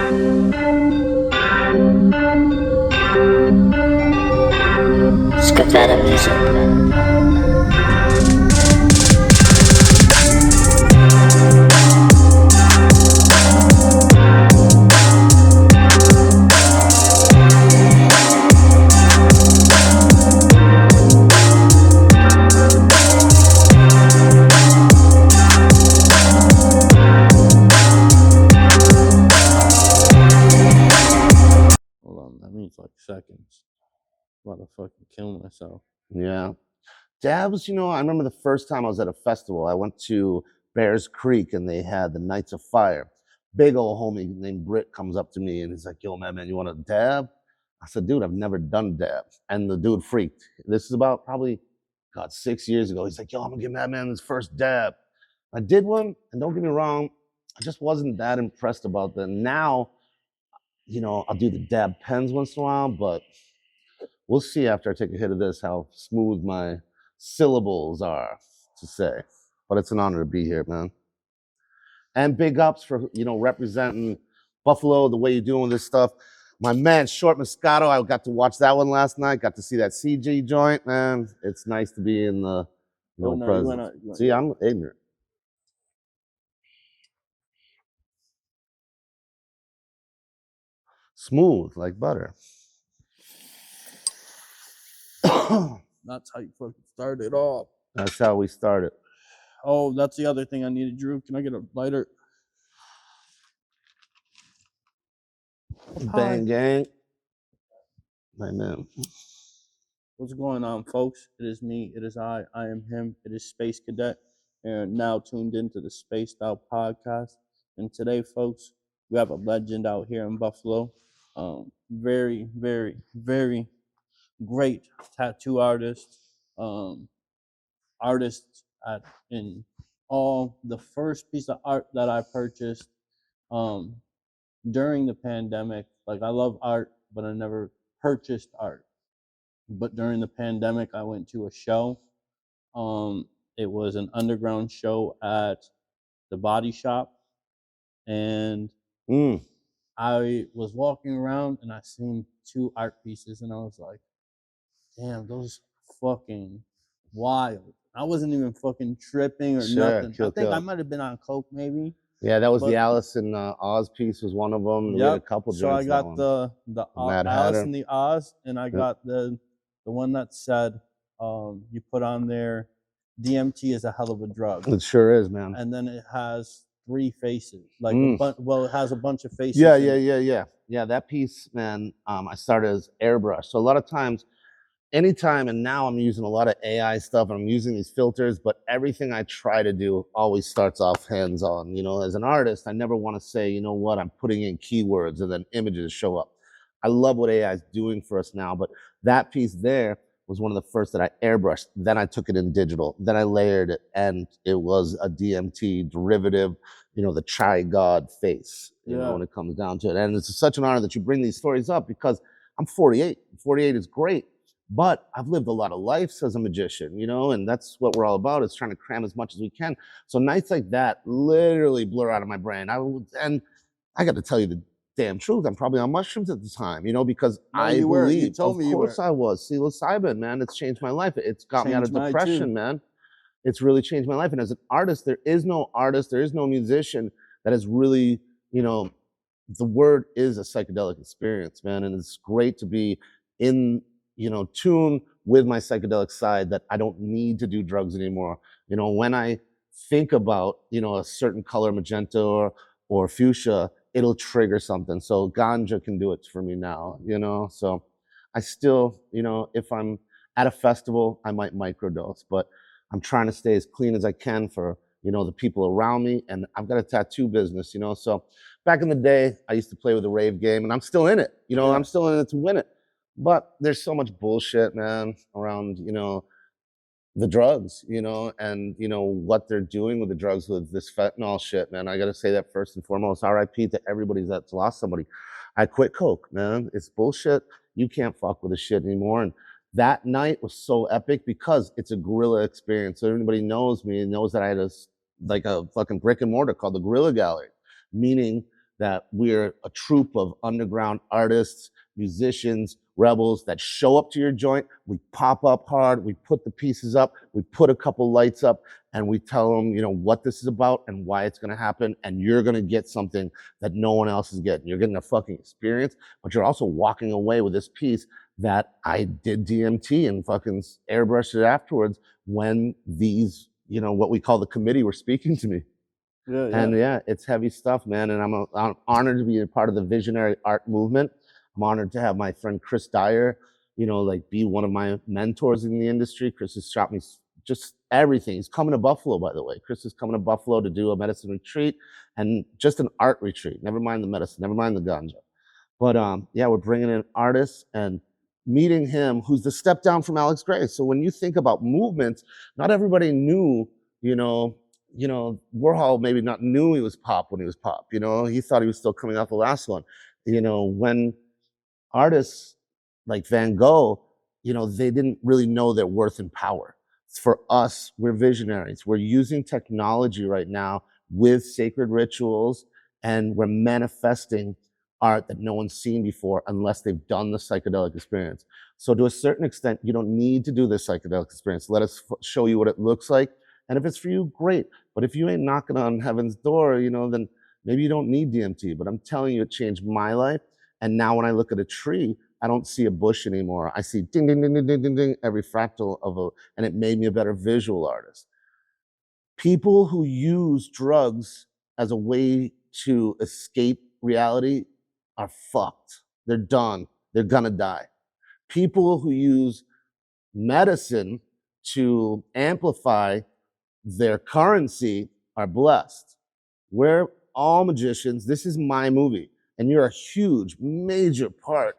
Scatter music. Like seconds. About to fucking kill myself. Yeah. Dabs, I remember the first time I was at a festival. I went to Bears Creek and they had the Nights of Fire. Big old homie named Britt comes up to me and he's like, yo, man, you want a dab? I said, dude, I've never done dabs. And the dude freaked. This is about probably, 6 years ago. He's like, yo, I'm gonna give Madman his first dab. I did one, and don't get me wrong, I just wasn't that impressed about that. Now, I'll do the dab pens once in a while, but we'll see after I take a hit of this how smooth my syllables are to say. But it's an honor to be here, man. And big ups for, representing Buffalo, the way you're doing this stuff. My man, Short Moscato, I got to watch that one last night. Got to see that CG joint, man. It's nice to be in the presence. See, I'm ignorant. Smooth like butter. That's how you fucking start it off. That's how we started. Oh, that's the other thing I needed, Drew. Can I get a lighter? Bang gang. My man. What's going on, folks? It is me. It is I. I am him. It is Space Cadet. And now tuned into the SpacedOut Podcast. And today, folks, we have a legend out here in Buffalo. Very, very, very great tattoo artist. Artist in all the first piece of art that I purchased during the pandemic. Like, I love art, but I never purchased art. But during the pandemic, I went to a show. It was an underground show at the Body Shop, and I was walking around and I seen 2 art pieces, and I was like, damn, those fucking wild. I wasn't even fucking tripping or nothing. I think I might have been on coke, maybe. Yeah, that was the Alice in Oz piece was one of them. Yeah, a couple. So I got the Alice in the Oz, and I got the one that said, you put on there, DMT is a hell of a drug. It sure is, man. And then it has 3 faces. Like, it has a bunch of faces. Yeah. That piece, man, I started as airbrush. So a lot of times, anytime, and now I'm using a lot of AI stuff, and I'm using these filters, but everything I try to do always starts off hands-on. As an artist, I never want to say, you know what, I'm putting in keywords and then images show up. I love what AI is doing for us now, but that piece there was one of the first that I airbrushed. Then I took it in digital. Then I layered it, and it was a DMT derivative, the Chai God face, when it comes down to it. And it's such an honor that you bring these stories up, because I'm 48. 48 is great, but I've lived a lot of lives as a magician, and that's what we're all about, is trying to cram as much as we can. So nights like that literally blur out of my brain. And I got to tell you the damn truth, I'm probably on mushrooms at the time, because I believe. You told me you were. Of course I was. Psilocybin, man, it's changed my life. It's got me out of depression, man. It's really changed my life. And as an artist, there is no musician that has really, the word is a psychedelic experience, man. And it's great to be in, tune with my psychedelic side, that I don't need to do drugs anymore. When I think about, a certain color, magenta or fuchsia, it'll trigger something. So ganja can do it for me now, So I still, if I'm at a festival, I might microdose, but I'm trying to stay as clean as I can for, the people around me. And I've got a tattoo business, So back in the day, I used to play with the rave game, and I'm still in it. I'm still in it to win it. But there's so much bullshit, man, around, the drugs, and, what they're doing with the drugs, with this fentanyl shit, man. I got to say that first and foremost. RIP to everybody that's lost somebody. I quit coke, man. It's bullshit. You can't fuck with this shit anymore. And that night was so epic because it's a guerrilla experience. So everybody knows me and knows that I had a fucking brick and mortar called the Guerrilla Gallery, meaning that we're a troupe of underground artists, musicians, rebels that show up to your joint. We pop up hard, we put the pieces up, we put a couple lights up, and we tell them, you know, what this is about and why it's gonna happen, and you're gonna get something that no one else is getting. You're getting a fucking experience, but you're also walking away with this piece that I did DMT and fucking airbrushed it afterwards when these, you know, what we call the committee were speaking to me. And yeah, it's heavy stuff, man. And I'm honored to be a part of the visionary art movement. I'm honored to have my friend Chris Dyer, you know, like be one of my mentors in the industry. Chris has shot me just everything. He's coming to Buffalo, by the way. Chris is coming to Buffalo to do a medicine retreat and just an art retreat. Never mind the medicine, never mind the ganja. But yeah, we're bringing in artists and meeting him, who's the step down from Alex Gray. So when you think about movements, not everybody knew, you know, Warhol maybe not knew he was pop when he was pop. You know, he thought he was still coming off the last one. You know, when artists like Van Gogh, you know, they didn't really know their worth and power. For us, we're visionaries. We're using technology right now with sacred rituals, and we're manifesting art that no one's seen before unless they've done the psychedelic experience. So to a certain extent, you don't need to do the psychedelic experience. Let us show you what it looks like. And if it's for you, great. But if you ain't knocking on heaven's door, you know, then maybe you don't need DMT. But I'm telling you, it changed my life. And now when I look at a tree, I don't see a bush anymore. I see ding, ding, ding, ding, ding, ding, ding, every fractal and it made me a better visual artist. People who use drugs as a way to escape reality are fucked. They're done. They're gonna die. People who use medicine to amplify their currency are blessed. We're all magicians. This is my movie, and you're a huge, major part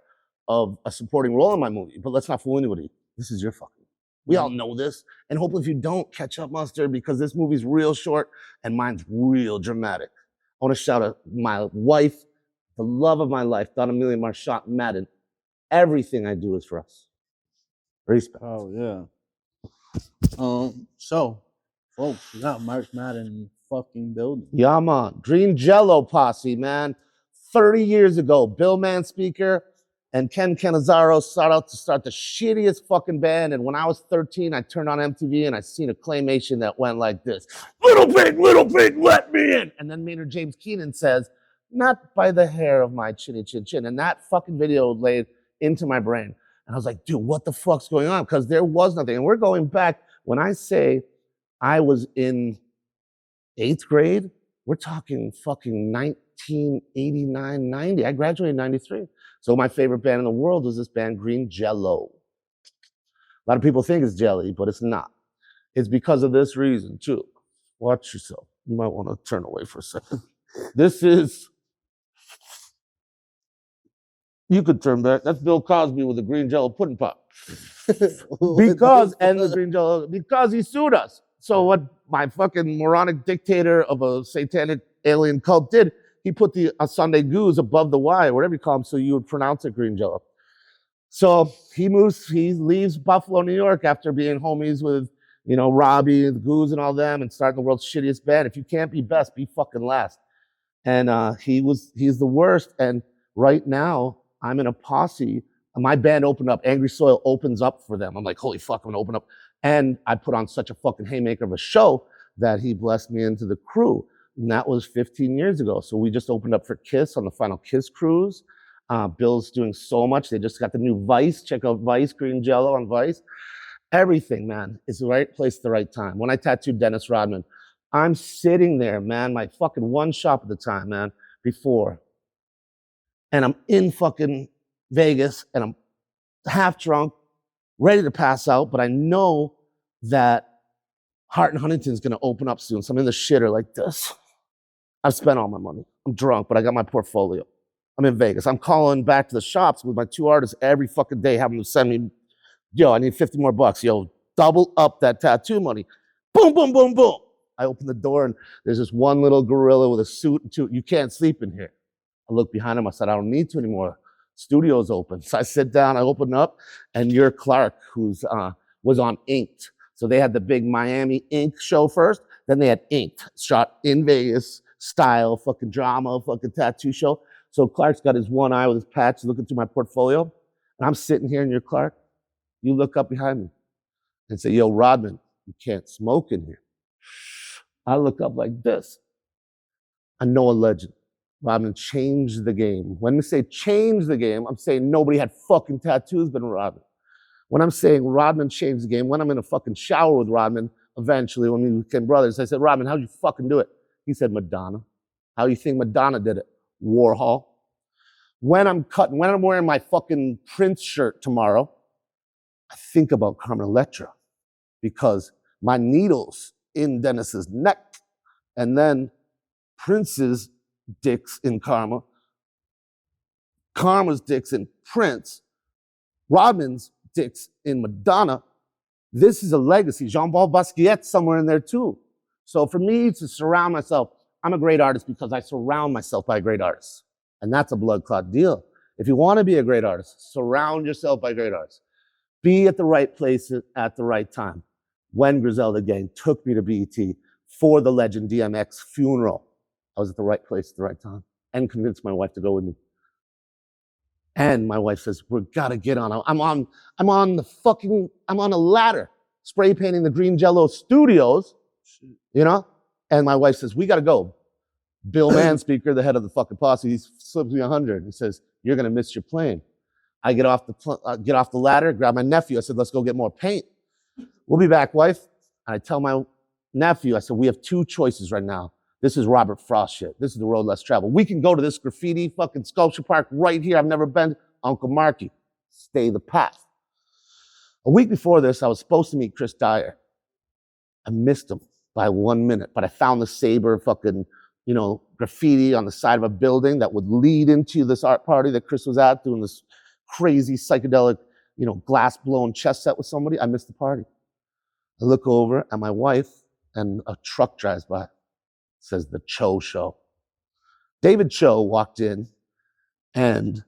of a supporting role in my movie. But let's not fool anybody. This is your fucking. We all know this, and hopefully if you don't, catch up, Mustard, because this movie's real short and mine's real dramatic. I want to shout out my wife, the love of my life, Donna Amelia Mark Madden. Everything I do is for us. Respect. Oh yeah. So, folks, we got Mark Madden in the fucking building. Yeah, man. Green Jello posse, man. 30 years ago, Bill Mann speaker and Ken Canizaro sought out to start the shittiest fucking band. And when I was 13, I turned on MTV and I seen a claymation that went like this. Little pig, let me in. And then Maynard James Keenan says, not by the hair of my chinny chin chin. And that fucking video laid into my brain. And I was like, dude, what the fuck's going on? Because there was nothing. And we're going back. When I say I was in 8th grade, we're talking fucking 1989, 90. I graduated in 93. So my favorite band in the world was this band, Green Jello. A lot of people think it's jelly, but it's not. It's because of this reason, too. Watch yourself. You might want to turn away for a second. This is, you could turn back. That's Bill Cosby with the Green Jello pudding pop. Because he sued us. So what my fucking moronic dictator of a satanic alien cult did, he put the Sunday goose above the Y, whatever you call him, so you would pronounce it Green Jello. So he leaves Buffalo, New York after being homies with, you know, Robbie and the Goose and all them and starting the world's shittiest band. If you can't be best, be fucking last. And he's the worst. And right now I'm in a posse. My band opened up. Angry Soil opens up for them. I'm like, holy fuck, I'm gonna open up. And I put on such a fucking haymaker of a show that he blessed me into the crew. And that was 15 years ago. So we just opened up for Kiss on the final Kiss cruise. Bill's doing so much. They just got the new Vice. Check out Vice, Green Jello on Vice. Everything, man, is the right place at the right time. When I tattooed Dennis Rodman, I'm sitting there, man, my fucking one shop at the time, man, before. And I'm in fucking Vegas and I'm half drunk, ready to pass out, but I know that Hart and Huntington's gonna open up soon. So I'm in the shitter like this. I've spent all my money. I'm drunk, but I got my portfolio. I'm in Vegas. I'm calling back to the shops with my 2 artists every fucking day, having them send me, yo, I need 50 more bucks. Yo, double up that tattoo money. Boom, boom, boom, boom. I open the door and there's this one little gorilla with a suit and 2. You can't sleep in here. I look behind him. I said, I don't need to anymore. Studio's open. So I sit down, I open up, and you're Clark, who's was on Inked. So they had the big Miami Ink show first, then they had Inked, shot in Vegas, style, fucking drama, fucking tattoo show. So Clark's got his one eye with his patch looking through my portfolio. And I'm sitting here and you're Clark. You look up behind me and say, yo, Rodman, you can't smoke in here. I look up like this. I know a legend. Rodman changed the game. When I say change the game, I'm saying nobody had fucking tattoos but Rodman. When I'm saying Rodman changed the game, when I'm in a fucking shower with Rodman, eventually when we became brothers, I said, Rodman, how'd you fucking do it? He said, Madonna. How do you think Madonna did it? Warhol. When I'm wearing my fucking Prince shirt tomorrow, I think about Carmen Electra because my needle's in Dennis's neck and then Prince's dick's in Karma, Karma's dick's in Prince, Rodman's dick's in Madonna. This is a legacy. Jean-Paul Basquiat's somewhere in there too. So for me to surround myself, I'm a great artist because I surround myself by great artists. And that's a blood clot deal. If you want to be a great artist, surround yourself by great artists. Be at the right place at the right time. When Griselda Gang took me to BET for the legend DMX funeral, I was at the right place at the right time and convinced my wife to go with me. And my wife says, we gotta get on. I'm on a ladder, spray painting the Green Jello studios, you know? And my wife says, we gotta go. Bill Manspeaker, the head of the fucking posse, he slips me 100. He says, you're gonna miss your plane. I get off the ladder, grab my nephew. I said, let's go get more paint. We'll be back, wife. And I tell my nephew, I said, we have two choices right now. This is Robert Frost shit. This is the road less traveled. We can go to this graffiti fucking sculpture park right here. I've never been. Uncle Marky, stay the path. A week before this, I was supposed to meet Chris Dyer. I missed him by 1 minute, but I found the Saber fucking, graffiti on the side of a building that would lead into this art party that Chris was at doing this crazy psychedelic, glass blown chess set with somebody. I missed the party. I look over at my wife and a truck drives by. It says the Cho Show. David Cho walked in and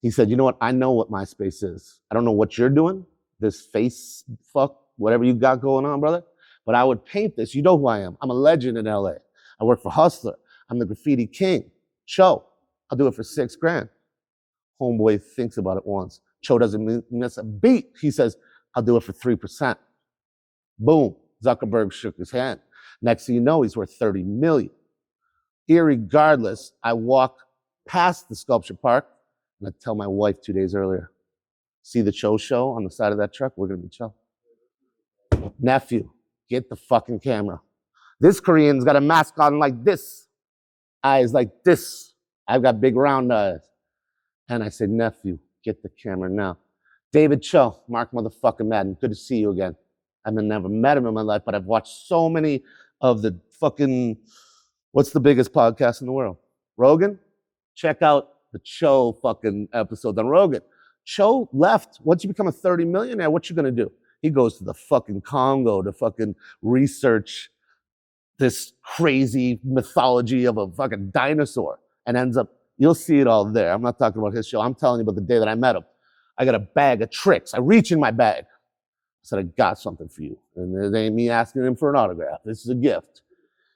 he said, you know what? I know what MySpace is. I don't know what you're doing, this face fuck, whatever you got going on, brother, but I would paint this. You know who I am. I'm a legend in LA. I work for Hustler. I'm the graffiti king. Cho, I'll do it for $6,000. Homeboy thinks about it once. Cho doesn't miss a beat. He says, I'll do it for 3%. Boom. Zuckerberg shook his hand. Next thing you know, he's worth 30 million. Irregardless, I walk past the sculpture park and I tell my wife 2 days earlier, see the Cho Show on the side of that truck? We're gonna be Cho. Nephew, get the fucking camera. This Korean's got a mask on like this, eyes like this. I've got big round eyes. And I said, nephew, get the camera now. David Cho, Mark motherfucking Madden, good to see you again. I've never met him in my life, but I've watched so many of the fucking, what's the biggest podcast in the world? Rogan? Check out the Cho fucking episode on Rogan. Cho left. Once you become a 30 millionaire, what you gonna do? He goes to the fucking Congo to fucking research this crazy mythology of a fucking dinosaur and ends up, you'll see it all there. I'm not talking about his show. I'm telling you about the day that I met him. I got a bag of tricks. I reach in my bag. I said, I got something for you. And it ain't me asking him for an autograph. This is a gift.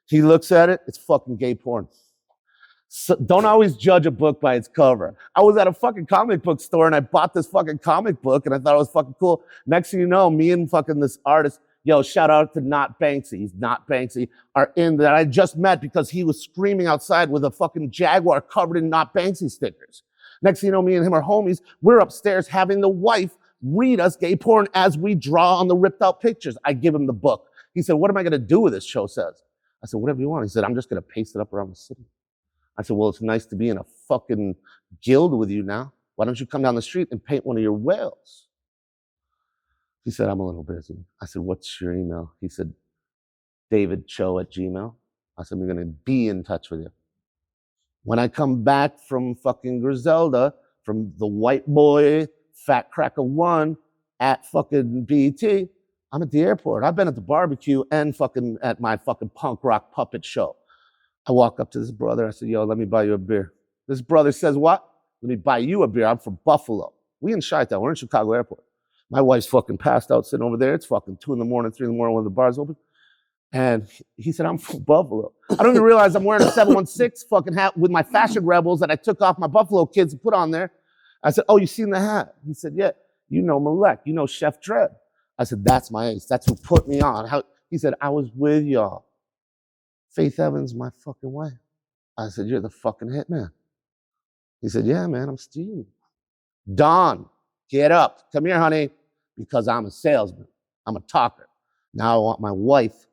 He looks at it. It's fucking gay porn. So don't always judge a book by its cover. I was at a fucking comic book store and I bought this fucking comic book and I thought it was fucking cool. Next thing you know, me and fucking this artist, yo, shout out to Not Banksy. He's Not Banksy, are in that I just met because he was screaming outside with a fucking Jaguar covered in Not Banksy stickers. Next thing you know, me and him are homies. We're upstairs having the wife read us gay porn as we draw on the ripped out pictures. I give him the book. He said, what am I going to do with this? Cho says. I said, whatever you want. He said, I'm just going to paste it up around the city. I said, well, it's nice to be in a fucking guild with you now. Why don't you come down the street and paint one of your whales? He said, I'm a little busy. I said, what's your email? He said, davidcho@gmail.com. I said, we're going to be in touch with you. When I come back from fucking Griselda, from the white boy, Fat Cracker 1 at fucking BET, I'm at the airport. I've been at the barbecue and fucking at my fucking punk rock puppet show. I walk up to this brother. I said, yo, let me buy you a beer. This brother says, what? Let me buy you a beer. I'm from Buffalo. We in Chi-Town. We're in Chicago Airport. My wife's fucking passed out sitting over there. It's fucking 2 in the morning, 3 in the morning when the bar's open. And he said, I'm from Buffalo. I don't even realize I'm wearing a 716 fucking hat with my Fashion Rebels that I took off my Buffalo kids and put on there. I said, oh, you seen the hat? He said, yeah. You know Malek. You know Chef Dread. I said, that's my ace. That's who put me on. He said, I was with y'all. Faith Evans, my fucking wife. I said, you're the fucking hitman. He said, yeah, man, I'm Steve. Don, get up. Come here, honey, because I'm a salesman. I'm a talker. Now I want my wife.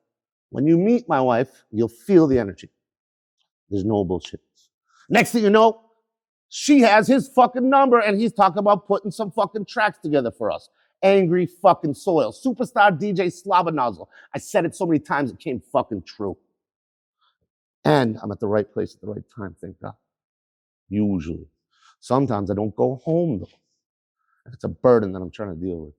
When you meet my wife, you'll feel the energy. There's no bullshit. Next thing you know, she has his fucking number and he's talking about putting some fucking tracks together for us. Angry fucking Soil. Superstar DJ Slava Nozzle. I said it so many times it came fucking true. And I'm at the right place at the right time, thank God. Usually. Sometimes I don't go home though. It's a burden that I'm trying to deal with.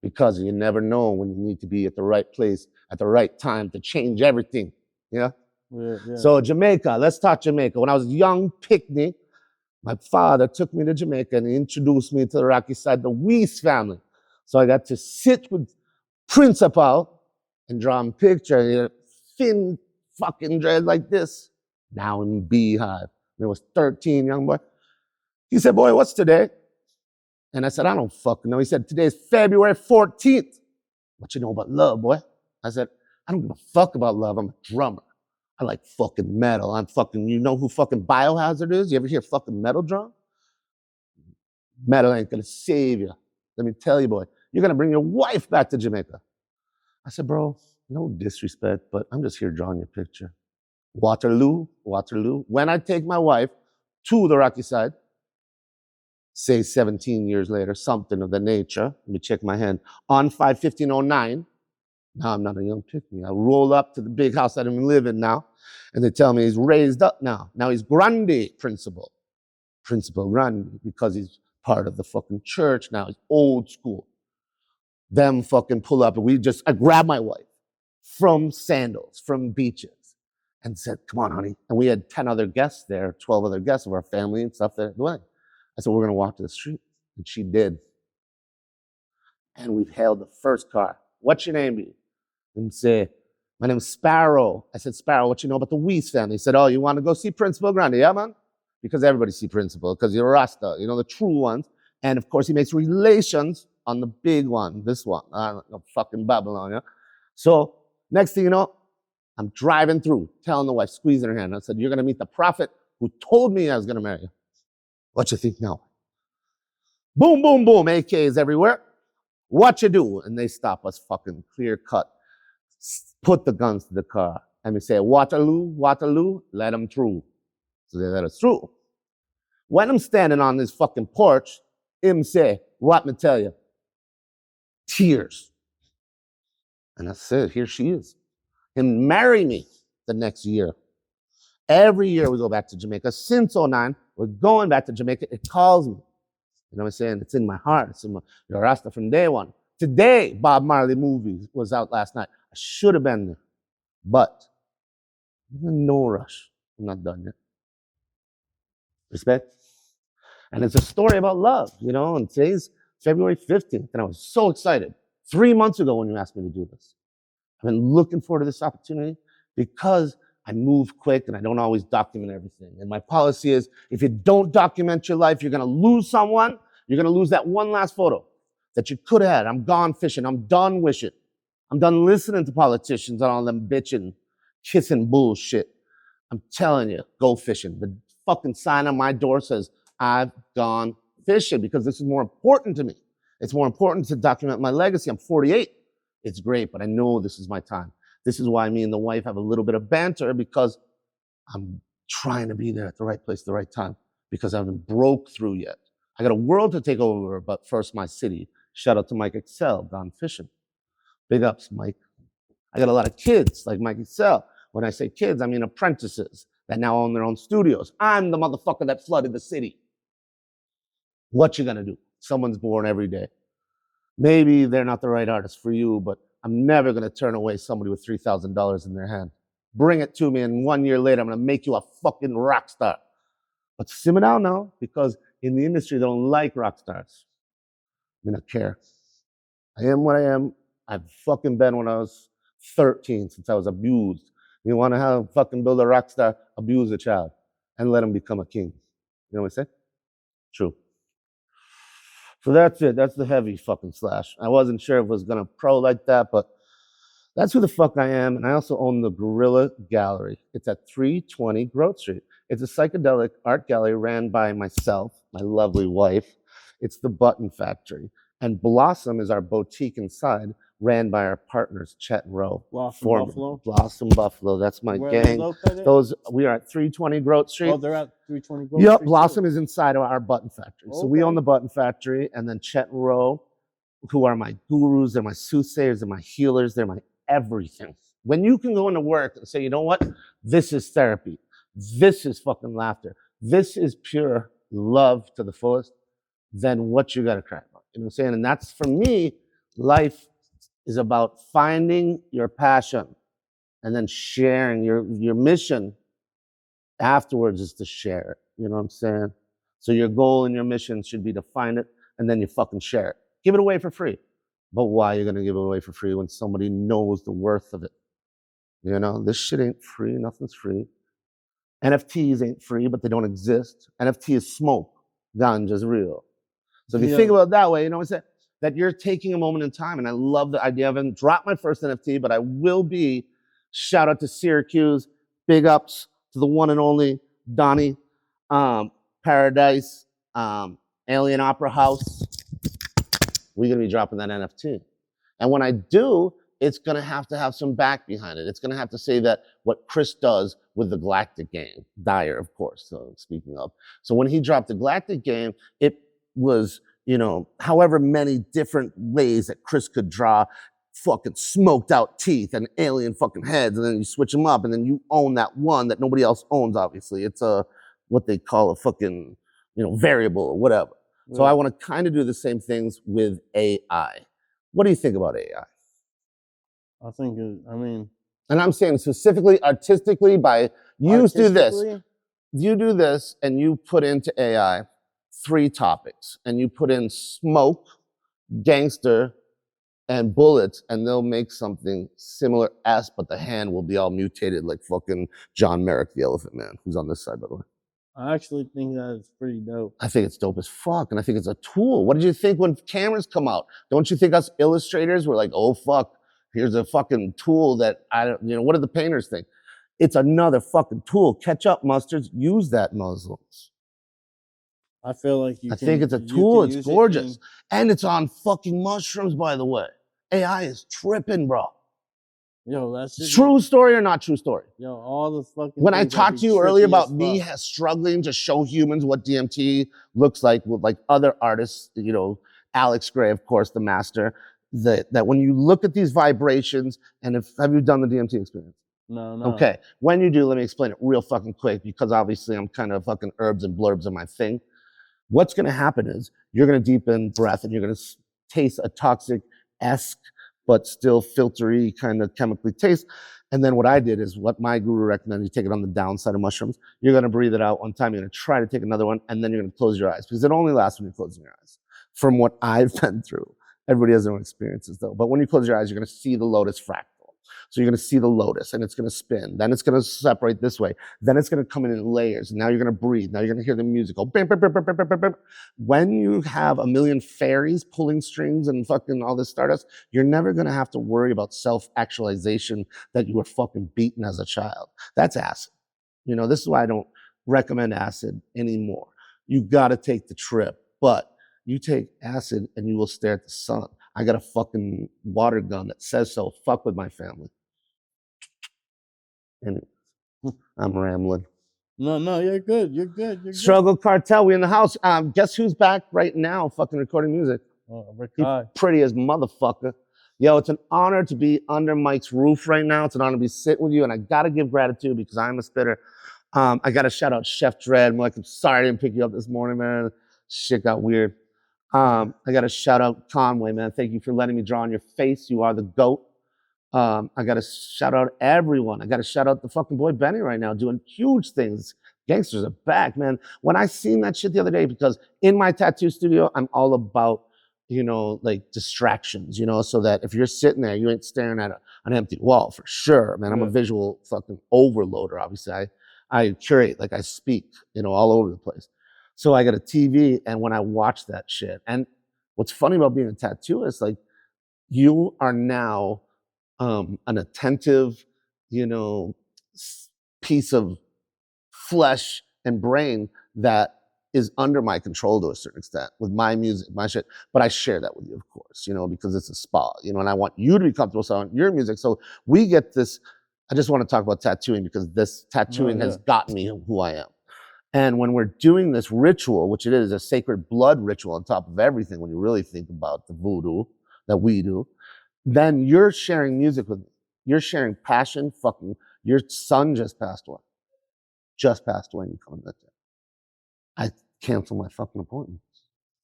Because you never know when you need to be at the right place at the right time to change everything. Yeah? Yeah. So Jamaica, let's talk Jamaica. When I was a young picnic, my father took me to Jamaica and he introduced me to the Rocky side, the Weiss family. So I got to sit with Principal and draw him picture. He had thin fucking dread like this. Now in Beehive. When I was 13, young boy. He said, boy, what's today? And I said, I don't fucking know. He said, today's February 14th. What you know about love, boy? I said, I don't give a fuck about love. I'm a drummer. I like fucking metal. I'm fucking, you know who fucking Biohazard is? You ever hear fucking metal drum? Metal ain't gonna save you. Let me tell you, boy, you're gonna bring your wife back to Jamaica. I said, bro, no disrespect, but I'm just here drawing your picture. Waterloo. When I take my wife to the Rocky side, say 17 years later, something of the nature, let me check my hand, on 5/15/09, now I'm not a young pick-me. I roll up to the big house that I'm living now, and they tell me he's raised up now. Now he's Grande Principal Grande, because he's part of the fucking church now. He's old school. Them fucking pull up, and I grab my wife from Sandals, from Beaches, and said, come on, honey. And we had 10 other guests there, 12 other guests of our family and stuff there. I said, we're gonna walk to the street. And she did. And we've hailed the first car. What's your name be? And say, my name's Sparrow. I said, Sparrow, what you know about the Weiss family? He said, oh, you want to go see Principal Grande? Yeah, man? Because everybody see Principal, because you're a Rasta, you know, the true ones. And of course, he makes relations on the big one, this one, fucking Babylon, yeah? So, next thing you know, I'm driving through, telling the wife, squeezing her hand. I said, you're going to meet the prophet who told me I was going to marry you. What you think now? Boom, boom, boom, AKs everywhere. What you do? And they stop us fucking clear cut. Put the guns to the car. And we say, Waterloo, let them through. So they let us through. When I'm standing on this fucking porch, him say, what me tell you? Tears. And I said, here she is. Him marry me the next year. Every year we go back to Jamaica. Since 2009, we're going back to Jamaica. It calls me. You know what I'm saying? It's in my heart. It's in my, you're a Rasta from day one. Today, Bob Marley movie was out last night. I should have been there. But no rush. I'm not done yet. Respect? And it's a story about love, you know, and today's February 15th, and I was so excited 3 months ago when you asked me to do this. I've been looking forward to this opportunity because I move quick and I don't always document everything. And my policy is, if you don't document your life, you're gonna lose someone, you're gonna lose that one last photo that you could have had. I'm gone fishing, I'm done wishing. I'm done listening to politicians and all them bitching, kissing bullshit. I'm telling you, go fishing. The fucking sign on my door says, I've gone fishing, because this is more important to me. It's more important to document my legacy. I'm 48. It's great, but I know this is my time. This is why me and the wife have a little bit of banter, because I'm trying to be there at the right place at the right time, because I haven't broke through yet. I got a world to take over, but first my city. Shout out to Mike Excel, gone fishing. Big ups, Mike. I got a lot of kids like Mike Excel. When I say kids, I mean apprentices that now own their own studios. I'm the motherfucker that flooded the city. What you gonna do? Someone's born every day. Maybe they're not the right artist for you, but I'm never gonna turn away somebody with $3,000 in their hand. Bring it to me, and 1 year later, I'm gonna make you a fucking rock star. But simmer down now, because in the industry, they don't like rock stars. I don't care. I am what I am. I've fucking been when I was 13 since I was abused. You want to have fucking build a rock star, abuse a child, and let him become a king. You know what I say? True. So that's it. That's the heavy fucking slash. I wasn't sure if it was gonna pro like that, but that's who the fuck I am. And I also own the Gorilla Gallery. It's at 320 Grove Street. It's a psychedelic art gallery ran by myself, my lovely wife. It's the Button Factory. And Blossom is our boutique inside, ran by our partners, Chet and Rowe. Blossom Buffalo? Blossom Buffalo. That's my Where gang. We are at 320 Grove Street. Oh, they're at 320 Grove Yep, Street? Blossom is inside of our Button Factory. So we own the Button Factory, and then Chet and Rowe, who are my gurus, they're my soothsayers, they're my healers, they're my everything. When you can go into work and say, you know what? This is therapy. This is fucking laughter. This is pure love to the fullest. Then what you got to cry about? You know what I'm saying? And that's, for me, life is about finding your passion and then sharing your mission afterwards is to share it. You know what I'm saying? So your goal and your mission should be to find it and then you fucking share it. Give it away for free. But why are you going to give it away for free when somebody knows the worth of it? You know, this shit ain't free. Nothing's free. NFTs ain't free, but they don't exist. NFT is smoke. Ganja's real. So if you think about it that way, you know what I'm saying? That you're taking a moment in time. And I love the idea. I haven't dropped my first NFT, but I will be. Shout out to Syracuse. Big ups to the one and only Donnie. Paradise. Alien Opera House. We're going to be dropping that NFT. And when I do, it's going to have some back behind it. It's going to have to say that what Chris does with the Galactic game, Dyer, of course, so speaking of. So when he dropped the Galactic game, it was, you know, however many different ways that Chris could draw fucking smoked out teeth and alien fucking heads, and then you switch them up, and then you own that one that nobody else owns, obviously. It's what they call a fucking, you know, variable or whatever. So I want to kind of do the same things with AI. What do you think about AI? I think, and I'm saying specifically, artistically, by you do this. You do this and you put into AI 3 topics and you put in smoke, gangster, and bullets, and they'll make something similar-esque, but the hand will be all mutated like fucking John Merrick, the Elephant Man, who's on this side, by the way. I actually think that's pretty dope. I think it's dope as fuck, and I think it's a tool. What did you think when cameras come out? Don't you think us illustrators were like, oh fuck, here's a fucking tool that what do the painters think? It's another fucking tool. Catch up, mustards. Use that, Muslims. I feel like I think it's a tool. It's gorgeous. And it's on fucking mushrooms, by the way. AI is tripping, bro. Yo, that's just true story or not true story? Yo, all the fucking. When I talked to you earlier about me struggling to show humans what DMT looks like with like other artists, you know, Alex Gray, of course, the master, that when you look at these vibrations, and have you done the DMT experience? No. Okay. When you do, let me explain it real fucking quick, because obviously I'm kind of fucking herbs and blurbs in my thing. What's going to happen is you're going to deepen breath and you're going to taste a toxic-esque, but still filtery kind of chemically taste. And then what I did is what my guru recommended, you take it on the downside of mushrooms. You're going to breathe it out one time. You're going to try to take another one, and then you're going to close your eyes, because it only lasts when you're closing your eyes. From what I've been through. Everybody has their own experiences though. But when you close your eyes, you're going to see the lotus fractal. So you're going to see the lotus, and it's going to spin. Then it's going to separate this way. Then it's going to come in layers. And now you're going to breathe. Now you're going to hear the music go. Bam, bam, bam, bam, bam, bam, bam. When you have a million fairies pulling strings and fucking all this stardust, you're never going to have to worry about self-actualization that you were fucking beaten as a child. That's acid. You know, this is why I don't recommend acid anymore. You got to take the trip. But you take acid and you will stare at the sun. I got a fucking water gun that says so. Fuck with my family. And I'm rambling. No, you're good. You're good. Struggle Cartel, we in the house. Guess who's back right now fucking recording music? Pretty as motherfucker. Yo, it's an honor to be under Mike's roof right now. It's an honor to be sitting with you, and I gotta give gratitude because I'm a spitter. I gotta shout out Chef Dread. I'm like, I'm sorry I didn't pick you up this morning, man. Shit got weird. I gotta shout out Conway, man. Thank you for letting me draw on your face. You are the GOAT. I gotta shout out everyone. I gotta shout out the fucking boy Benny right now, doing huge things. Gangsters are back, man. When I seen that shit the other day, because in my tattoo studio, I'm all about like distractions, so that if you're sitting there, you ain't staring at an empty wall for sure, man. I'm a visual fucking overloader. Obviously, I curate, like I speak, all over the place. So I got a TV, and when I watch that shit, and what's funny about being a tattooist, like you are now an attentive, piece of flesh and brain that is under my control to a certain extent with my music, my shit. But I share that with you, of course, because it's a spa, and I want you to be comfortable selling your music. So we get this. I just want to talk about tattooing because this tattooing has gotten me who I am. And when we're doing this ritual, which it is a sacred blood ritual on top of everything, when you really think about the voodoo that we do, then you're sharing music with me. You're sharing passion. Fucking, your son just passed away. Just passed away, and you come that day. I cancel my fucking appointments.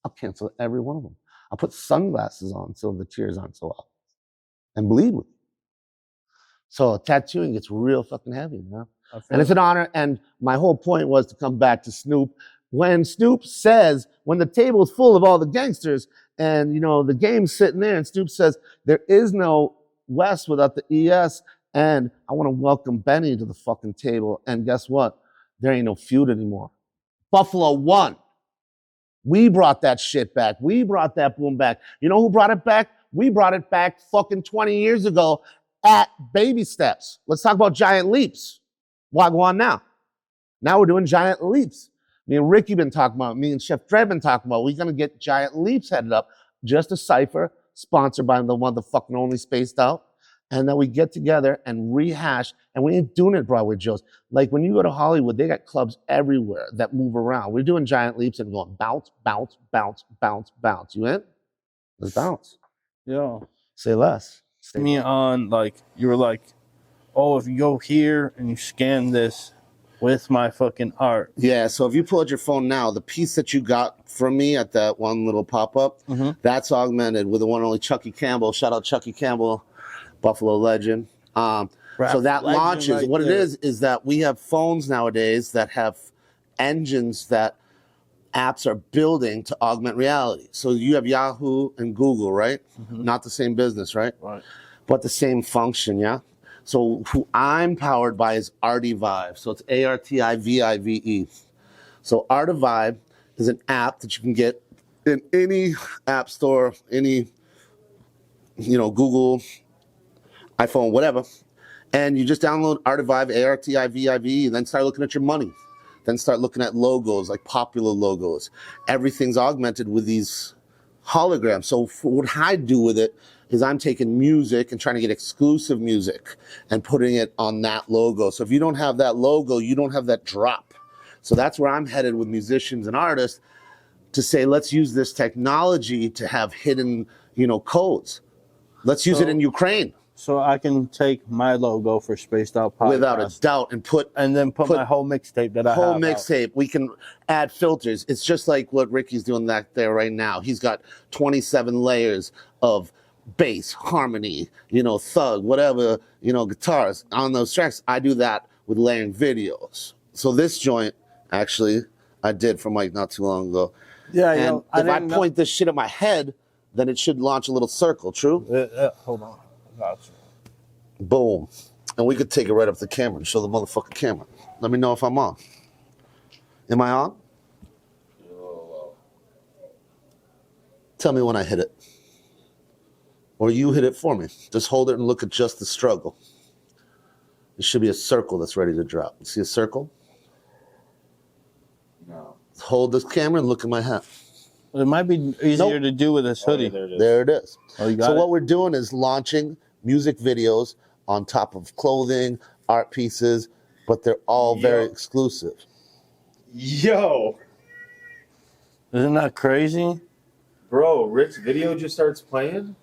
I'll cancel every one of them. I'll put sunglasses on so the tears aren't so obvious and bleed with you. So tattooing gets real fucking heavy, man. And it's an honor. And my whole point was to come back to Snoop. When Snoop says, when the table's full of all the gangsters and, the game's sitting there, and Snoop says, there is no West without the ES. And I want to welcome Benny to the fucking table. And guess what? There ain't no feud anymore. Buffalo won. We brought that shit back. We brought that boom back. You know who brought it back? We brought it back fucking 20 years ago at baby steps. Let's talk about giant leaps. Why go on now? Now we're doing giant leaps. Me and Ricky been talking about, me and Chef Dre been talking about, we're going to get giant leaps headed up. Just a cipher sponsored by the motherfucking only Spaced Out. And then we get together and rehash, and we ain't doing it Broadway Joes. Like when you go to Hollywood, they got clubs everywhere that move around. We're doing giant leaps and going bounce, bounce, bounce, bounce, bounce. You in? Let's bounce. Yeah. Say less. Me on, like, you were like, oh, if you go here and you scan this with my fucking art. Yeah, so if you pull out your phone now, the piece that you got from me at that one little pop-up, that's augmented with the one and only Chucky Campbell. Shout out Chucky Campbell. Buffalo legend. So that launches. Right, what it is that we have phones nowadays that have engines that apps are building to augment reality. So you have Yahoo and Google, right? Not the same business, right? Right. But the same function, yeah? So who I'm powered by is Artivive. So it's Artivive. So Artivive is an app that you can get in any app store, any, Google, iPhone, whatever, and you just download Artivive, Artivive, and then start looking at your money. Then start looking at logos, like popular logos. Everything's augmented with these holograms. So what I do with it is I'm taking music and trying to get exclusive music and putting it on that logo. So if you don't have that logo, you don't have that drop. So that's where I'm headed with musicians and artists to say, let's use this technology to have hidden, codes. Let's use it in Ukraine. So I can take my logo for Spaced Out Podcast. Without a doubt. And put my whole mixtape that I have. Whole mixtape. We can add filters. It's just like what Ricky's doing back there right now. He's got 27 layers of bass, harmony, thug, whatever, guitars on those tracks. I do that with layering videos. So this joint, actually, I did from like not too long ago. Yeah, and if I point this shit at my head, then it should launch a little circle, true? Hold on. Gotcha. Boom. And we could take it right up the camera and show the motherfucking camera. Let me know if I'm on. Am I on? Tell me when I hit it. Or you hit it for me. Just hold it and look at just the struggle. It should be a circle that's ready to drop. You see a circle? No. Hold this camera and look at my hat. It might be easier to do with this hoodie. There it is. Oh, you got so it? What we're doing is launching music videos on top of clothing, art pieces, but they're all very exclusive. Yo. Isn't that crazy? Bro, Rick's video just starts playing?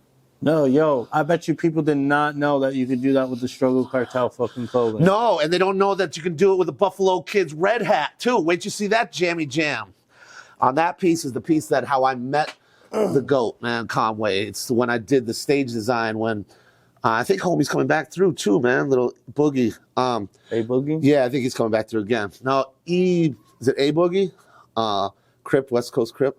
No, I bet you people did not know that you could do that with the Struggle Cartel fucking clothing. No, and they don't know that you can do it with the Buffalo Kids red hat, too. Wait till you see that jammy jam. On that piece is the piece that how I met the GOAT, man, Conway. It's when I did the stage design when I think homie's coming back through too, man. Little Boogie. A Boogie? Yeah, I think he's coming back through again. Now, is it A Boogie? Crip, West Coast Crip.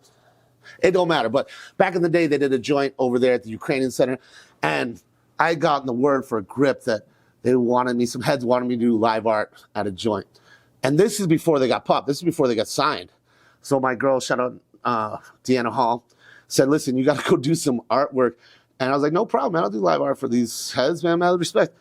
It don't matter. But back in the day, they did a joint over there at the Ukrainian Center, and I gotten the word for a grip that some heads wanted me to do live art at a joint. And this is before they got popped. This is before they got signed. So my girl, shout out Deanna Hall, said, listen, you got to go do some artwork. And I was like, no problem, man. I'll do live art for these heads, man. Out of respect.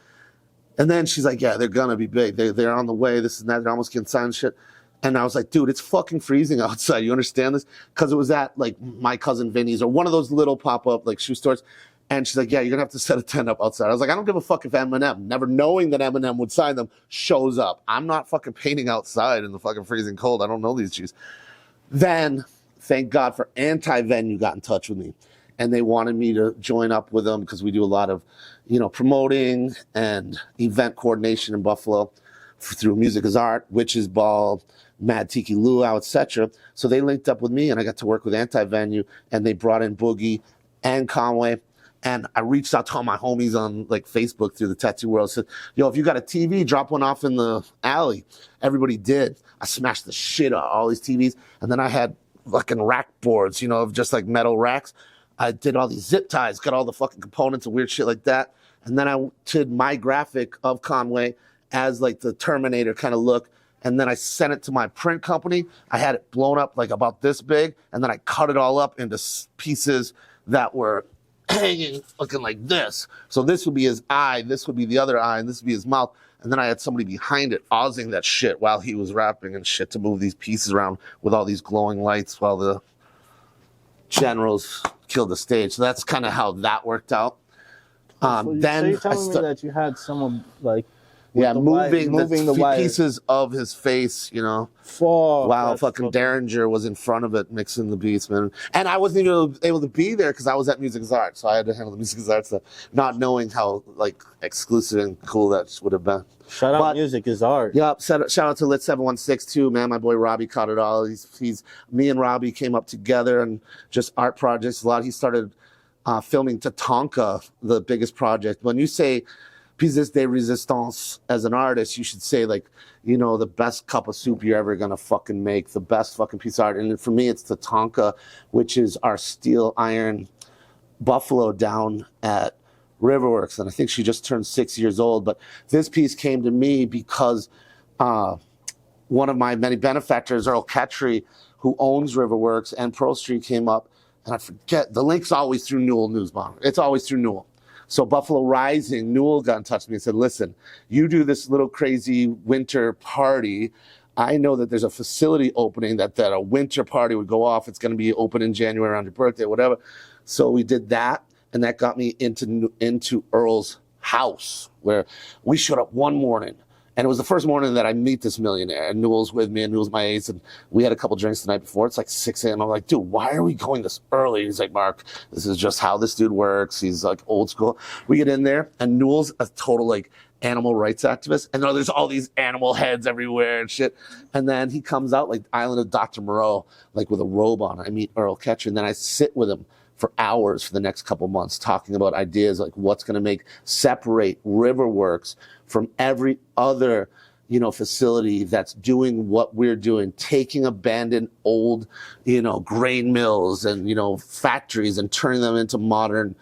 And then she's like, yeah, they're going to be big. They're on the way, this and that. They're almost getting signed and shit. And I was like, dude, it's fucking freezing outside. You understand this? Because it was at, like, my cousin Vinny's or one of those little pop-up, like, shoe stores. And she's like, yeah, you're going to have to set a tent up outside. I was like, I don't give a fuck if Eminem, never knowing that Eminem would sign them, shows up. I'm not fucking painting outside in the fucking freezing cold. I don't know these G's. Then, thank God for Anti-Venue got in touch with me. And they wanted me to join up with them because we do a lot of, promoting and event coordination in Buffalo through Music is Art, Witches Ball, Mad Tiki Luau, etc. So they linked up with me and I got to work with Anti-Venue and they brought in Boogie and Conway. And I reached out to all my homies on like Facebook through the tattoo world. Said, yo, if you got a TV, drop one off in the alley. Everybody did. I smashed the shit out of all these TVs. And then I had fucking rack boards, of just like metal racks. I did all these zip ties, got all the fucking components and weird shit like that. And then I did my graphic of Conway as like the Terminator kind of look. And then I sent it to my print company. I had it blown up like about this big. And then I cut it all up into pieces that were hanging looking like this. So this would be his eye, this would be the other eye, and this would be his mouth. And then I had somebody behind it Ozzing that shit while he was rapping and shit to move these pieces around with all these glowing lights while the generals killed the stage. So that's kind of how that worked out. Then you're telling me that you had someone like moving the wire. pieces of his face, while fucking Derringer was in front of it mixing the beats, man. And I wasn't even able to be there because I was at Music is Art, so I had to handle the Music is Art stuff, not knowing how like exclusive and cool that would have been. Shout out Music is Art. Yep. Shout out to Lit 716 too, man. My boy Robbie caught it all. Me and Robbie came up together and just art projects. He started filming Tatanka, the biggest project. When you say pièce de résistance as an artist, you should say like, the best cup of soup you're ever gonna fucking make, the best fucking piece of art. And for me, it's Tatanka, which is our steel iron buffalo down at Riverworks. And I think she just turned 6 years old. But this piece came to me because one of my many benefactors, Earl Ketchery, who owns Riverworks and Pearl Street, came up. And I forget, the link's always through Newell Newsbomber. It's always through Newell. So Buffalo Rising, Newell got in touch with me and said, listen, you do this little crazy winter party. I know that there's a facility opening that a winter party would go off. It's going to be open in January around your birthday, whatever. So we did that, and that got me into Earl's house, where we showed up one morning. And it was the first morning that I meet this millionaire, and Newell's with me, and Newell's my ace, and we had a couple drinks the night before. It's like 6 a.m. I'm like, dude, why are we going this early? He's like, Mark, this is just how this dude works. He's like old school. We get in there, and Newell's a total like animal rights activist, and there's all these animal heads everywhere and shit. And then he comes out like Island of Dr. Moreau, like with a robe on. I meet Earl Ketcher, and then I sit with him for hours for the next couple months talking about ideas like what's going to separate Riverworks from every other, facility that's doing what we're doing, taking abandoned old, grain mills and, factories and turning them into modern,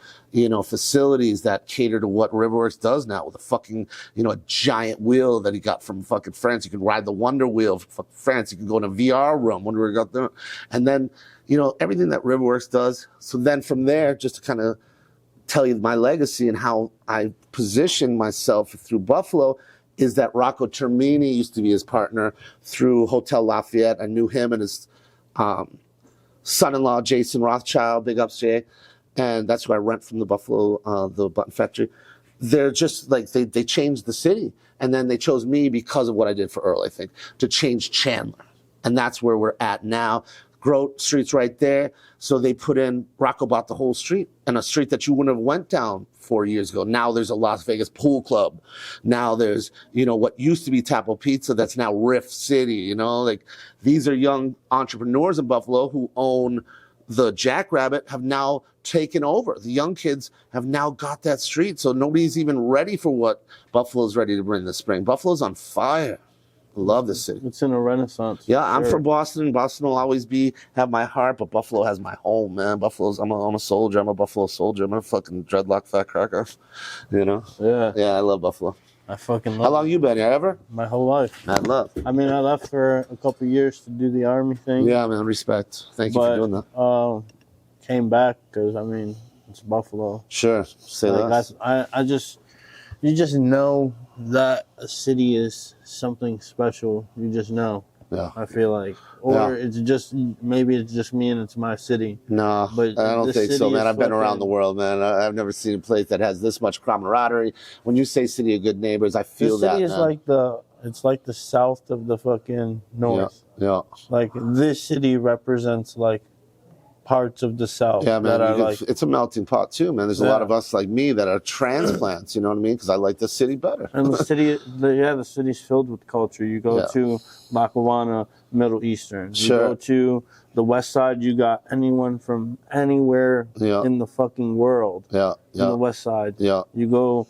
facilities that cater to what Riverworks does now with a fucking, a giant wheel that he got from fucking France. You can ride the Wonder Wheel from France. You can go in a VR room when we got there. And then, everything that Riverworks does. So then from there, just to kind of tell you my legacy and how I position myself through Buffalo, is that Rocco Termini used to be his partner through Hotel Lafayette. I knew him and his son-in-law, Jason Rothschild, big ups Jay. And that's who I rent from the Buffalo, the button factory. They're just like, they changed the city. And then they chose me because of what I did for Earl, I think, to change Chandler. And that's where we're at now. Grote Street's right there. So they put in, Rocco bought the whole street, and a street that you wouldn't have went down 4 years ago. Now there's a Las Vegas pool club. Now there's, what used to be Tapo Pizza that's now Riff City, like these are young entrepreneurs in Buffalo who own the Jackrabbit, have now taken over. The young kids have now got that street. So nobody's even ready for what Buffalo's ready to bring this spring. Buffalo's on fire. Love the city. It's in a renaissance. Yeah, I'm Sure. from Boston. Boston will always have my heart, but Buffalo has my home, man. I'm a soldier. I'm a Buffalo soldier. I'm a fucking dreadlock fat cracker. You know? Yeah. Yeah, I love Buffalo. I fucking love How long you been here? Ever? my whole life. Mad love. I mean, I left for a couple of years to do the army thing. Yeah, man. Respect. Thank you for doing that. Came back because, I mean, it's Buffalo. Sure. Say that. You just know that a city is something special. You just know. Yeah. I feel like, or it's just maybe it's just me and it's my city. No, But I don't the think so, city man. is I've been around fucking- the world, man. I've never seen a place that has this much camaraderie. When you say city of good neighbors, I feel The city that, is man. it's like the south of the fucking north. Yeah. Like this city represents like parts of the south Yeah, man. that are like It's a melting pot too, man. There's a lot of us like me that are transplants. You know what I mean? Because I like the city better. and the city's filled with culture. You go to Lackawanna, Middle Eastern. You go to the west side, you got anyone from anywhere in the fucking world. Yeah. In the west side. Yeah. You go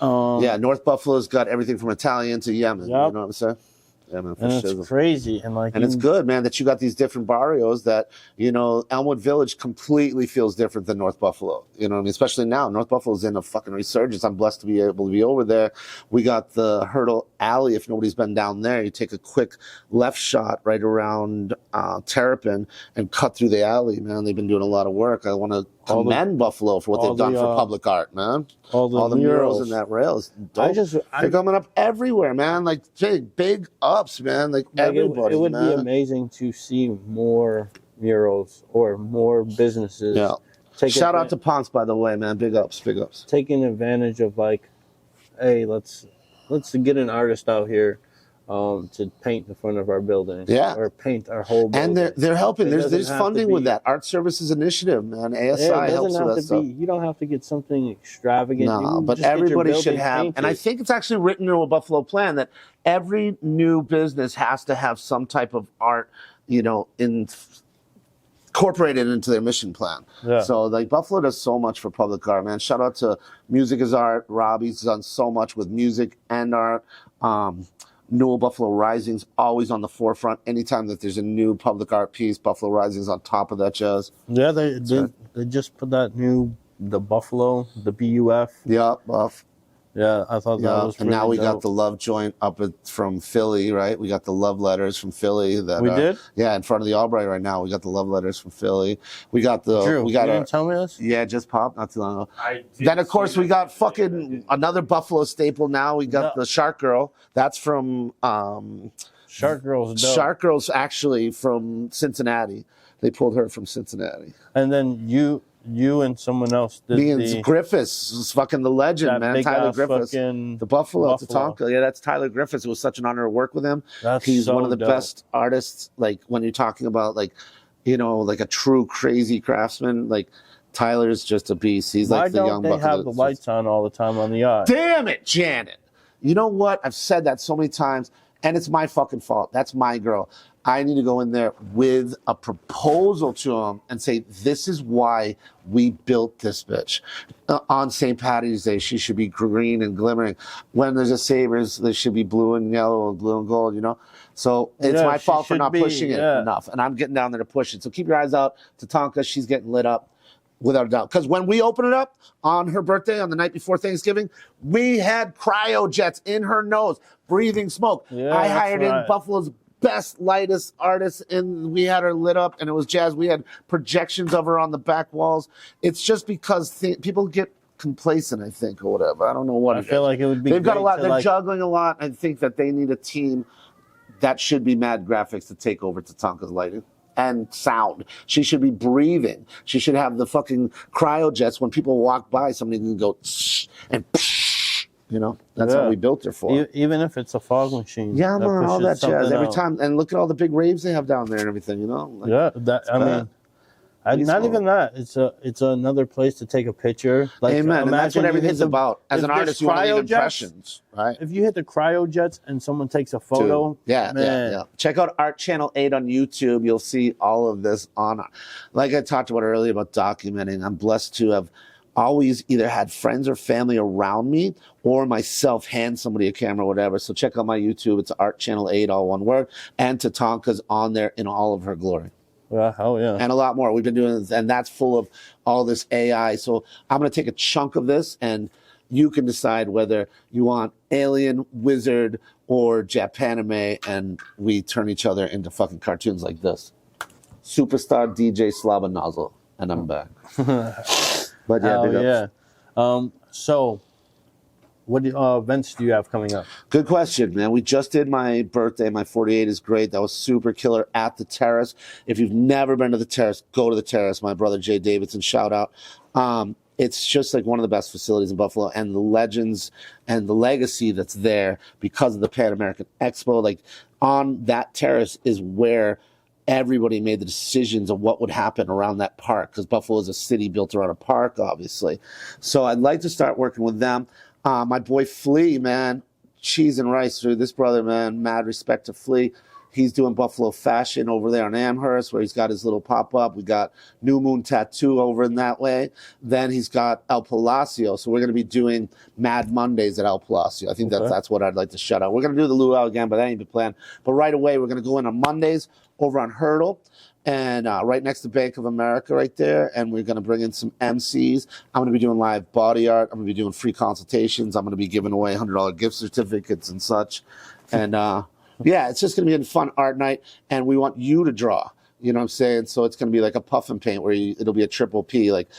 North Buffalo's got everything from Italian to Yemen. You know what I'm saying? Yeah, man, for and shizzle. it's crazy. And it's good, man, that you got these different barrios that, you know, Elmwood Village completely feels different than North Buffalo. You know what I mean? Especially now. North Buffalo's in a fucking resurgence. I'm blessed to be able to be over there. We got the Hurdle Alley. If nobody's been down there, you take a quick left shot right around Terrapin and cut through the alley, man. They've been doing a lot of work. I want to commend Buffalo for what they've done for public art, man. All the murals and that rails. They're coming up everywhere, man. Like big ups, man. Like everybody. It would man. be amazing to see more murals or more businesses. Yeah. Shout out to Ponce, by the way, man. Big ups, big ups. Taking advantage of like, hey, let's get an artist out here to paint the front of our building. Yeah. Or paint our whole building. And they're helping. There's have funding to with be- that. Art Services Initiative, man. ASI Yeah, it helps doesn't with have that to stuff. be. You don't have to get something extravagant. You No, can but just get your everybody should building have, and I painted. think it's actually written into a Buffalo plan that every new business has to have some type of art, you know, incorporated into their mission plan. Yeah. So like Buffalo does so much for public art, man. Shout out to Music is Art. Robbie's done so much with music and art. Newell Buffalo Rising's always on the forefront. Anytime that there's a new public art piece, Buffalo Rising's on top of that jazz. Yeah, they just put the Buffalo, the BUF. Yeah, Buff. Yeah, I thought that was and really now we got dope. the love joint from Philly, right? We got the love letters from Philly. We did? Yeah, in front of the Albright right now. We got the love letters from Philly. We got the. Drew, we got you didn't tell me this? Yeah, just popped not too long ago. Then of course we got fucking another Buffalo staple. Now we got the Shark Girl. That's from Shark Girl's dope. Shark Girl's actually from Cincinnati. They pulled her from Cincinnati. And then you and someone else did Me and the Griffiths is fucking the legend, that man. big Tyler ass Griffiths. fucking The Buffalo, Buffalo. Tatanka. Yeah, that's Tyler Griffiths. It was such an honor to work with him. He's so one of the dope. best artists. Like when you're talking about like, you know, like a true crazy craftsman, like Tyler's just a beast. He's Why like the don't young they buck. have the lights on all the time on the yacht? Damn it, Janet. You know what? I've said that so many times, and it's my fucking fault. That's my girl. I need to go in there with a proposal to him and say, this is why we built this bitch. On St. Patty's Day, she should be green and glimmering. When there's a Sabres, they should be blue and yellow or blue and gold, you know? So it's my she fault for should not be, pushing it enough. And I'm getting down there to push it. So keep your eyes out. Tatanka, she's getting lit up. Without a doubt. Because when we opened it up on her birthday, on the night before Thanksgiving, we had cryojets in her nose, breathing smoke. Yeah, I that's hired right. in Buffalo's best, lightest artists, and we had her lit up, and it was jazz. We had projections of her on the back walls. It's just because people get complacent, I think, or whatever. I don't know what I it feel is. like it would be They've got a great lot. to, They're like- juggling a lot. I think that they need a team that should be Mad Graphics to take over Tatanka's lighting and sound. She should be breathing. She should have the fucking cryojets. When people walk by, somebody can go tsh and psh, you know. That's how we built her for. Even if it's a fog machine. Yeah, man, all that pushes jazz something every out. time. And look at all the big raves they have down there and everything, you know. Like, Yeah, that I mean, not Peaceful. even that. It's another place to take a picture. Like, amen. And that's imagine what you everything's hit the- about. As if an there's artist, you want to leave cryojets, impressions, right? If you hit the cryojets and someone takes a photo, Yeah, man, yeah. Check out Art Channel 8 on YouTube. You'll see all of this on. Like I talked about earlier about documenting. I'm blessed to have always either had friends or family around me or myself hand somebody a camera or whatever. So check out my YouTube. It's Art Channel 8, all one word. And Tatanka's on there in all of her glory. Yeah, hell yeah. And a lot more. We've been doing this, and that's full of all this AI. So I'm going to take a chunk of this, and you can decide whether you want alien, wizard, or Japanime, and we turn each other into fucking cartoons like this. Superstar DJ Slava Nozzle, and I'm back. But yeah, big ups. So, what events do you have coming up? Good question, man. We just did my birthday. My 48 is great. That was super killer at the Terrace. If you've never been to the Terrace, go to the Terrace. My brother Jay Davidson, shout out. It's just like one of the best facilities in Buffalo, and the legends and the legacy that's there because of the Pan American Expo. Like on that terrace is where everybody made the decisions of what would happen around that park, because Buffalo is a city built around a park, obviously. So I'd like to start working with them. My boy Flea, man, cheese and rice through this brother, man. Mad respect to Flea. He's doing Buffalo fashion over there on Amherst, where he's got his little pop-up. We got New Moon Tattoo over in that way. Then he's got El Palacio. So we're going to be doing Mad Mondays at El Palacio. I think that's what I'd like to shout out. We're going to do the luau again, but that ain't the plan. But right away, we're going to go in on Mondays over on Hurdle, and right next to Bank of America right there. And we're going to bring in some MCs. I'm going to be doing live body art. I'm going to be doing free consultations. I'm going to be giving away $100 gift certificates and such. And, yeah, it's just going to be a fun art night, and we want you to draw. You know what I'm saying? So it's going to be like a puff and paint where it'll be a triple P, like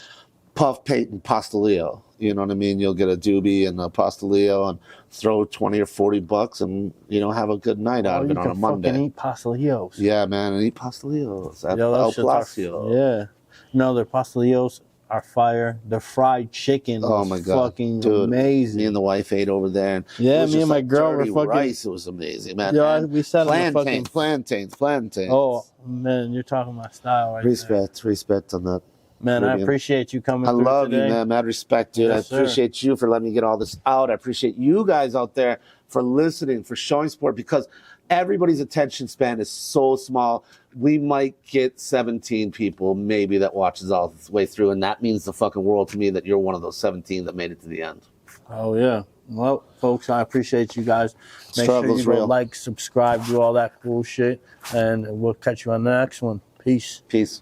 puff, paint, and pastelillo. You know what I mean? You'll get a doobie and a pastelillo and throw $20 or $40 and, you know, have a good night out of it on a Monday. You can eat pastelillos. Yeah, man, and eat pastelillos at El Palacio. Yeah. No, their pastelillos are fire. The fried chicken was fucking amazing. Me and the wife ate over there. And yeah, me and my girl were fucking... rice. It was amazing, man. Yeah, we sat plantains. Oh, man, you're talking my style right Respect on that. Man, Brilliant. I appreciate you coming through I love today. you, man. Mad respect, dude. Yes, I appreciate you for letting me get all this out. I appreciate you guys out there for listening, for showing support, because everybody's attention span is so small. We might get 17 people maybe that watches all the way through, and that means the fucking world to me that you're one of those 17 that made it to the end. Oh, yeah. Well, folks, I appreciate you guys. Make sure you go like, subscribe, do all that cool shit, and we'll catch you on the next one. Peace. Peace.